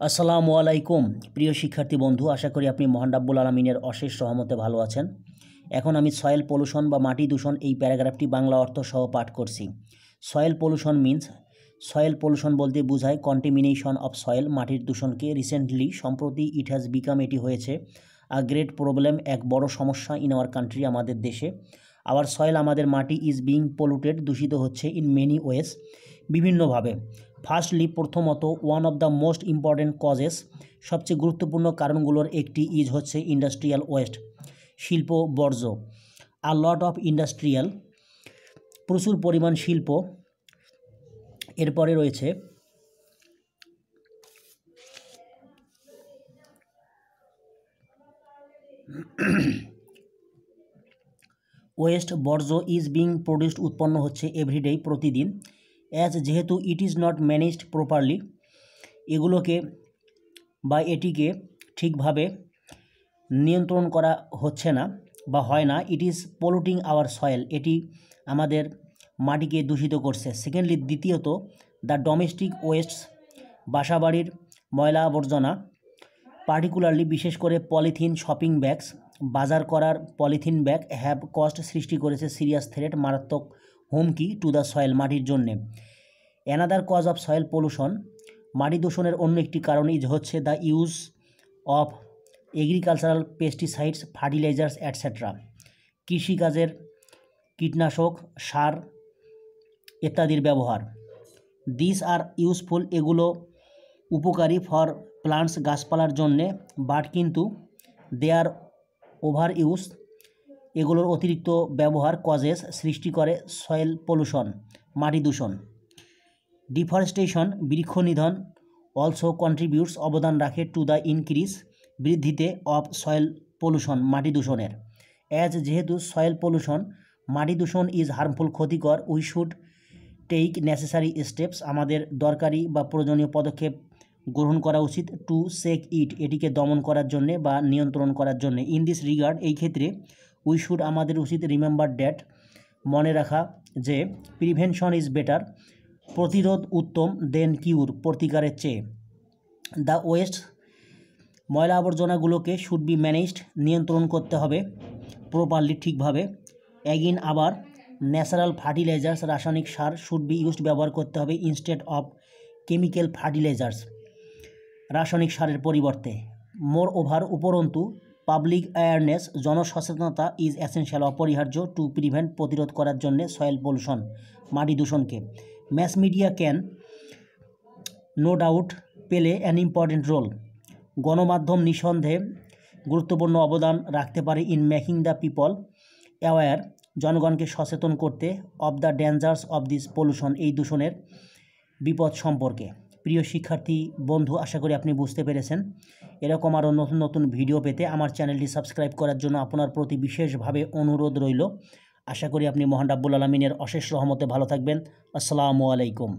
আসসালামু আলাইকুম প্রিয় শিক্ষার্থী বন্ধু, আশা করি আপনি মহান রাব্বুল আলামিনের অশেষ রহমতে ভালো আছেন। এখন আমি সয়েল পলিউশন বা মাটি দূষণ এই প্যারাগ্রাফটি বাংলা অর্থ সহ পাঠ করছি। Soil pollution means, soil pollution বলতে বোঝায় কন্টামিনেশন অফ সয়েল, মাটির দূষণকে। রিসেন্টলি, সম্প্রতি, ইট হ্যাজ বিকাম, এটি হয়েছে আ গ্রেট প্রবলেম, এক বড় সমস্যা ইন আওয়ার কান্ট্রি, আমাদের দেশে। আওয়ার সয়েল, আমাদের মাটি, ইজ বিং পলিউটেড, দূষিত হচ্ছে, ইন মেনি ওয়েস, বিভিন্নভাবে। ফার্স্টলি, প্রথমত, one of the most important causes, সবচেয়ে গুরুত্বপূর্ণ কারণগুলোর একটি ইজ হচ্ছে ইন্ডাস্ট্রিয়াল ওয়েস্ট, শিল্প বর্জ্য। আ লট অফ ইন্ডাস্ট্রিয়াল, প্রচুর পরিমাণ শিল্প। এরপরে রয়েছে ওয়েস্ট, বর্জ্য, ইজ বিং প্রডিউসড, উৎপন্ন হচ্ছে, এভরিডে, প্রতিদিন। অ্যাজ, যেহেতু, it is not managed properly, এগুলোকে বা এটিকে ঠিকভাবে নিয়ন্ত্রণ করা হচ্ছে না বা হয় না। It is polluting our soil, এটি আমাদের মাটিকে দূষিত করছে। সেকেন্ডলি, দ্বিতীয়ত, দ্য ডোমেস্টিক ওয়েস্টস, বাসাবাড়ির ময়লা আবর্জনা, পার্টিকুলারলি, বিশেষ করে পলিথিন শপিং ব্যাগস, বাজার করার পলিথিন ব্যাগ, হ্যাভ কস্ট, সৃষ্টি করেছে, সিরিয়াস থ্রেট, মারাত্মক হুমকি, টু দ্য সয়েল, মাটির জন্যে। Another cause of soil pollution, মাটি দূষণের অন্য একটি কারণ ইজ হচ্ছে the use of agricultural pesticides, fertilisers etcetera, কৃষিকাজের কীটনাশক, সার ইত্যাদির ব্যবহার। দিস আর ইউজফুল, এগুলো উপকারী, ফর প্লান্টস, গাছপালার জন্যে, বাট, কিন্তু, দে আর ওভার ইউজ, এগুলোর অতিরিক্ত ব্যবহার, কজেস, সৃষ্টি করে, সয়েল পলিউশন, মাটি দূষণ। ডিফরেস্টেশন, বৃক্ষ নিধন, অলসো কন্ট্রিবিউটস, অবদান রাখে, টু দ্য ইনক্রিজ, বৃদ্ধিতে, অফ সয়েল পলিউশন, মাটি দূষণের। অ্যাজ, যেহেতু, সয়েল পলিউশন, মাটি দূষণ, ইজ হার্মফুল, ক্ষতিকর, we should take necessary steps, আমাদের দরকারি বা প্রয়োজনীয় পদক্ষেপ গ্রহণ করা উচিত, টু চেক ইট, এটিকে দমন করার জন্যে বা নিয়ন্ত্রণ করার জন্যে। ইন দিস রিগার্ড, এই ক্ষেত্রে, উই শুড, আমাদের উচিত, রিমেম্বার ড্যাট, মনে রাখা যে, প্রিভেনশন ইজ বেটার, প্রতিরোধ উত্তম, দেন কিউর, প্রতিকারের চেয়ে। দ্য ওয়েস্ট, ময়লা আবর্জনাগুলোকে, শুড বি ম্যানেজড, নিয়ন্ত্রণ করতে হবে, প্রপারলি, ঠিকভাবে। অ্যাগিন, আবার, ন্যাচারাল ফার্টিলাইজার্স, রাসায়নিক সার, শুড বি ইউজড, ব্যবহার করতে হবে, ইনস্টেড অফ কেমিক্যাল ফার্টিলাইজার্স, রাসায়নিক সারের পরিবর্তে। মোর ওভার, উপরন্তু, পাবলিক অ্যাওয়ারনেস, জনসচেতনতা, ইজ এসেনশিয়াল, অপরিহার্য, টু প্রিভেন্ট, প্রতিরোধ করার জন্য, সয়েল পলিউশন, মাটি দূষণকে। Mass media can, no doubt, play an important role, গণমাধ্যম নিঃসন্দেহে গুরুত্বপূর্ণ অবদান রাখতে পারে, in making the people aware, জনগণকে সচেতন করতে, of the dangers of this pollution, এই দূষণের বিপদ সম্পর্কে। প্রিয় শিক্ষার্থী বন্ধু, আশা করি আপনি বুঝতে পেরেছেন। এরকম আরও নতুন নতুন ভিডিও পেতে আমার চ্যানেলটি সাবস্ক্রাইব করার জন্য আপনার প্রতি বিশেষভাবে অনুরোধ রইল। আশা করি আপনি মহান রাব্বুল আলামিনের অশেষ রহমতে ভালো থাকবেন। আসসালামু আলাইকুম।